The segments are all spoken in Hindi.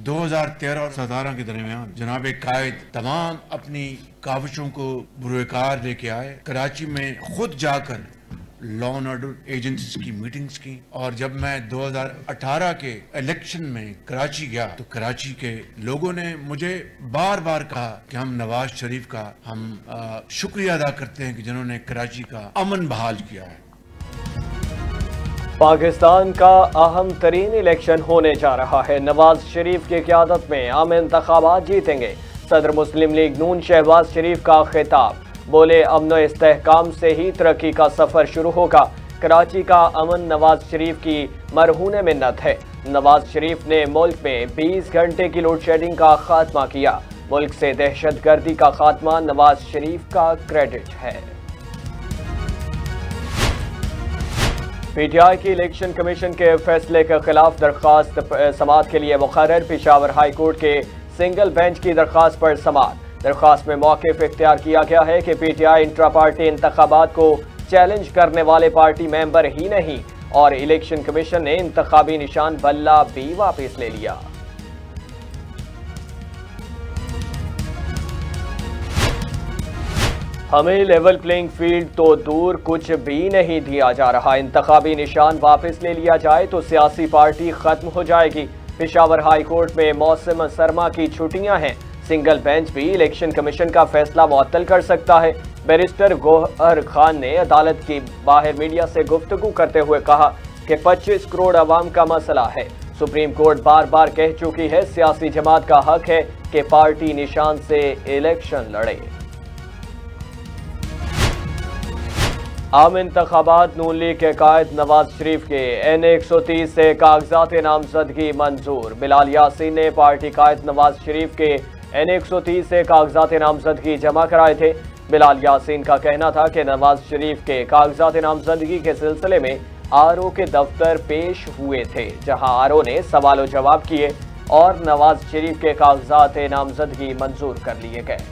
2013 और 2017 के दरमियान जनाब कायद तमाम अपनी काविशों को बुरोकार लेके आए। कराची में खुद जाकर लॉ एंड ऑर्डर एजेंसीज की मीटिंग्स की, और जब मैं 2018 के इलेक्शन में कराची गया तो कराची के लोगों ने मुझे बार बार कहा कि हम नवाज शरीफ का हम शुक्रिया अदा करते हैं कि जिन्होंने कराची का अमन बहाल किया है। पाकिस्तान का अहम तरीन इलेक्शन होने जा रहा है। नवाज शरीफ की क़यादत में आम इंतखाबात जीतेंगे। सदर मुस्लिम लीग नून शहबाज शरीफ का खिताब, बोले अमन इस्तेहकाम से ही तरक्की का सफर शुरू होगा। कराची का अमन नवाज शरीफ की मरहून मिन्नत है। नवाज शरीफ ने मुल्क में 20 घंटे की लोड शेडिंग का खात्मा किया। मुल्क से दहशतगर्दी का खात्मा नवाज शरीफ का क्रेडिट है। पीटीआई की इलेक्शन कमीशन के फैसले के खिलाफ दरख्वास्त समाअत के लिए मुकर्रर। पेशावर हाई कोर्ट के सिंगल बेंच की दरख्वास्त पर समाअत। दरख्वास्त में मौक़िफ़ इख्तियार किया गया है कि पीटीआई इंट्रा पार्टी इंतखाबात को चैलेंज करने वाले पार्टी मेंबर ही नहीं, और इलेक्शन कमीशन ने इंतखाबी निशान बल्ला भी वापस ले लिया। हमें लेवल प्लेइंग फील्ड तो दूर कुछ भी नहीं दिया जा रहा। इंतखाबी निशान वापस ले लिया जाए तो सियासी पार्टी खत्म हो जाएगी। पेशावर हाई कोर्ट में मौसम सरमा की छुट्टियां हैं। सिंगल बेंच भी इलेक्शन कमीशन का फैसला मुअत्तल कर सकता है। बैरिस्टर गौहर खान ने अदालत की बाहर मीडिया से गुफ्तगू करते हुए कहा कि 25 करोड़ आवाम का मसला है। सुप्रीम कोर्ट बार बार कह चुकी है सियासी जमात का हक है कि पार्टी निशान से इलेक्शन लड़े। आम इंतखाबात नून लीग के कायद नवाज शरीफ के N130 से कागजात नामजदगी मंजूर। बिलाल यासीन ने पार्टी कायद नवाज शरीफ के N130 से कागजात नामजदगी जमा कराए थे। बिलाल यासीन का कहना था कि नवाज शरीफ के कागजात नामजदगी के सिलसिले में RO के दफ्तर पेश हुए थे, जहां RO ने सवाल जवाब किए और नवाज शरीफ के कागजात नामजदगी मंजूर कर लिए गए।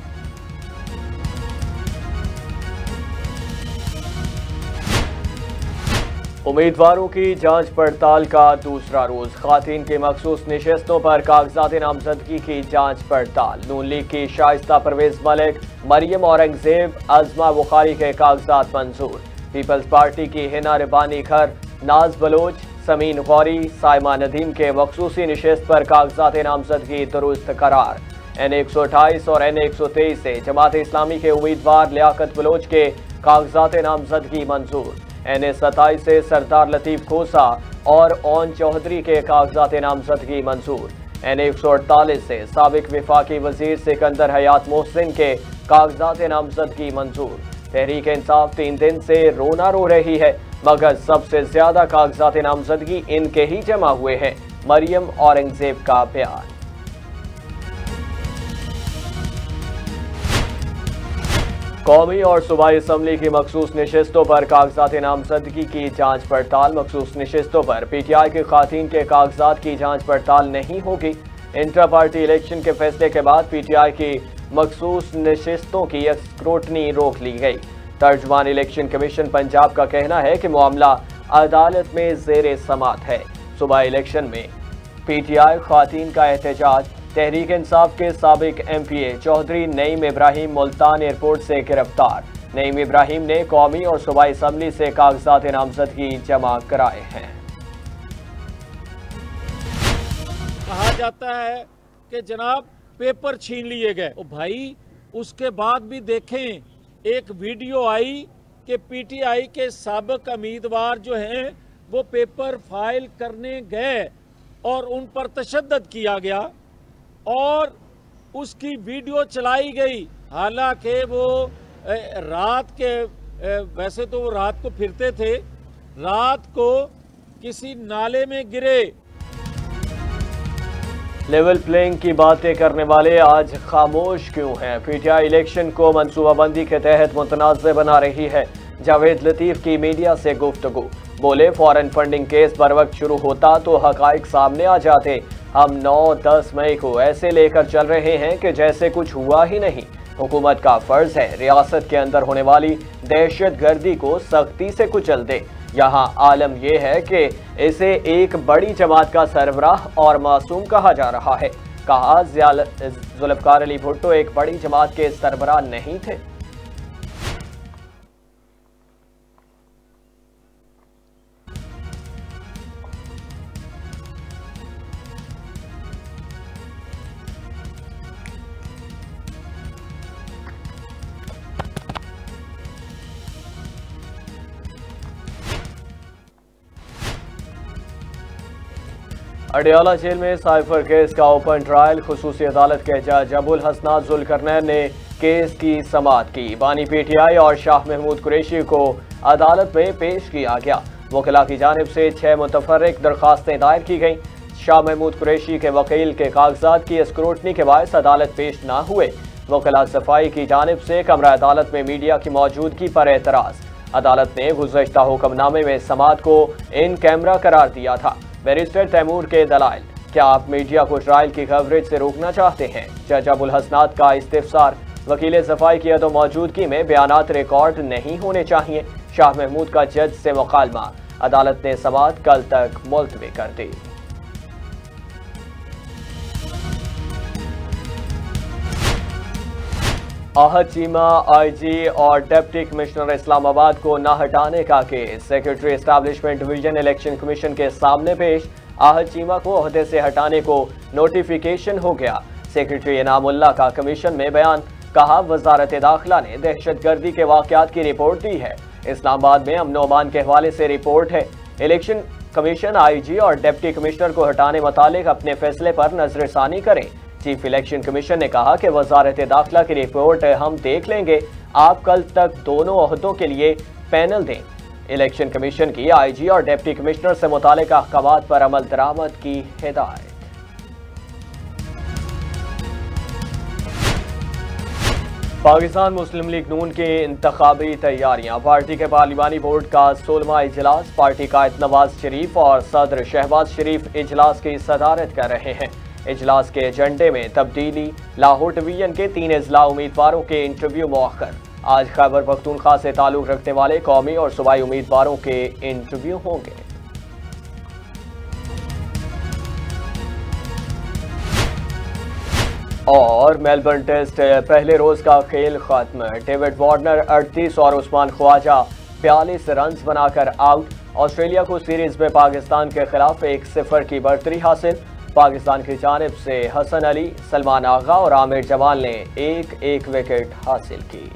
उम्मीदवारों की जांच पड़ताल का दूसरा रोज। खातीन की मखसूस नशिस्तों पर कागजात नामजदगी की जांच पड़ताल। नून लीग की शाइस्ता परवेज मलिक, मरियम औरंगजेब, अजमा बुखारी के कागजात मंजूर। पीपल्स पार्टी की हिना रिबानी खर, नाज बलोच, समीन गौरी, साइमा नदीम के मखसूसी नशिस्त पर कागजात नामजदगी दुरुस्त करार। N128 और N123 से जमात इस्लामी के उम्मीदवार लियाकत बलोच के कागजात नामजदगी मंजूर। N27 से सरदार लतीफ खोसा और ओन चौधरी के कागजात नामजदगी मंजूर। N148 से साबिक विफाकी वजीर सिकंदर हयात मोहसिन के कागजात नामजदगी मंजूर। तहरीक इंसाफ 3 दिन से रोना रो रही है, मगर सबसे ज्यादा कागजात नामजदगी इनके ही जमा हुए हैं। मरियम औरंगजेब का बयान। कौमी और सूबाई असम्बली की मखसूस नशिस्तों पर कागजात नामजदगी की जांच पड़ताल। मखसूस नशिस्तों पर पीटीआई की खातीन के कागजात की जांच पड़ताल नहीं होगी। इंट्रा पार्टी इलेक्शन के फैसले के बाद पीटीआई की मखसूस नशिस्तों की स्क्रूटनी रोक ली गई। तर्जुमान इलेक्शन कमीशन पंजाब का कहना है कि मामला अदालत में जेर समात है। सूबाई इलेक्शन में पीटीआई खातीन का एहतजाज। तहरीक इंसाफ के साबिक MPA चौधरी नईम इब्राहिम मुल्तान एयरपोर्ट से गिरफ्तार। नईम इब्राहिम ने कौमी और सूबाई असम्बली से कागजात नामजदगी जमा कराए हैं। कहा जाता है कि जनाब पेपर छीन लिए गए। ओ भाई, उसके बाद भी देखें एक वीडियो आई कि PTI के साबिक उम्मीदवार जो हैं वो पेपर फाइल करने गए और उन पर तशद्दुद किया गया और उसकी वीडियो चलाई गई। हालांकि वो रात के वैसे तो वो रात को फिरते थे, रात को किसी नाले में गिरे। लेवल प्लेइंग की बातें करने वाले आज खामोश क्यों हैं? पीटीआई इलेक्शन को मनसूबाबंदी के तहत मुतनाज़ बना रही है। जावेद लतीफ की मीडिया से गुफ्तगू, बोले फॉरेन फंडिंग केस बर वक्त शुरू होता तो हकाइक सामने आ जाते। हम 9-10 मई को ऐसे लेकर चल रहे हैं कि जैसे कुछ हुआ ही नहीं। हुकूमत का फर्ज है रियासत के अंदर होने वाली दहशत गर्दी को सख्ती से कुचल दे। यहाँ आलम यह है कि इसे एक बड़ी जमात का सरबराह और मासूम कहा जा रहा है। कहा जुल्फकार अली भुट्टो एक बड़ी जमात के सरबराह नहीं थे। अडियाला जेल में साइफर केस का ओपन ट्रायल। खुसूसी अदालत के जज अबुल हसनात जुल्करनैन ने केस की समाअत की। बानी पीटीआई और शाह महमूद कुरैशी को अदालत में पेश किया गया। वकीला की जानिब से 6 मुतफर्रिक दरखास्तें दायर की गईं। शाह महमूद कुरैशी के वकील के कागजात की स्क्रूटनी के बायस अदालत पेश न हुए। वकीला सफाई की जानिब से कमरा अदालत में मीडिया की मौजूदगी पर एतराज। अदालत ने गुज़श्ता हुक्मनामे में समाअत को इन कैमरा करार दिया था। बैरिस्टर तैमूर के दलाइल, क्या आप मीडिया को ट्रायल की कवरेज से रोकना चाहते हैं? जज अबुल हसनात का इस्तिफसार, वकील सफाई की अदम मौजूदगी में बयानात रिकॉर्ड नहीं होने चाहिए। शाह महमूद का जज से मुकालमा। अदालत ने समाअत कल तक मुलतवी कर दी। आहत चीमा आईजी और डिप्टी कमिश्नर इस्लामाबाद को न हटाने का case secretary establishment division election commission के सामने पेश। आहत चीमा को ओहदे से हटाने को नोटिफिकेशन हो गया। सेक्रेटरी इनामुल्लाह का कमीशन में बयान। कहा, वजारत दाखिला ने दहशतगर्दी के वाकयात की रिपोर्ट दी है। इस्लामाबाद में अमन अमान के हवाले से रिपोर्ट है। इलेक्शन कमीशन आईजी और डिप्टी कमिश्नर को हटाने मुतालिक अपने फैसले पर नजरसानी करें। चीफ इलेक्शन कमीशन ने कहा कि वजारत दाखिला की रिपोर्ट हम देख लेंगे। आप कल तक दोनों ओहदों के लिए पैनल दें। इलेक्शन कमीशन की आईजी और डिप्टी कमिश्नर से मुतालिका अहकामात पर अमल दरामद की हिदायत। पाकिस्तान मुस्लिम लीग नून की इंतखाबी तैयारियां। पार्टी के पार्लिमानी बोर्ड का 16वां इजलास। पार्टी कायद नवाज शरीफ और सदर शहबाज शरीफ इजलास की सदारत कर रहे हैं। इजलास के एजेंडे में तब्दीली। लाहौर डिवीजन के 3 अजला उम्मीदवारों के इंटरव्यू मौखर। आज खैबर पख्तूनख्वा से ताल्लुक रखने वाले कौमी और सूबाई उम्मीदवारों के इंटरव्यू होंगे। और मेलबर्न टेस्ट पहले रोज का खेल खत्म। डेविड वार्नर 38 और उस्मान ख्वाजा 42 रन बनाकर आउट। ऑस्ट्रेलिया को सीरीज में पाकिस्तान के खिलाफ 1-0 की बढ़तरी हासिल। पाकिस्तान की जानिब से हसन अली, सलमान आगा और आमिर जमाल ने एक विकेट हासिल की।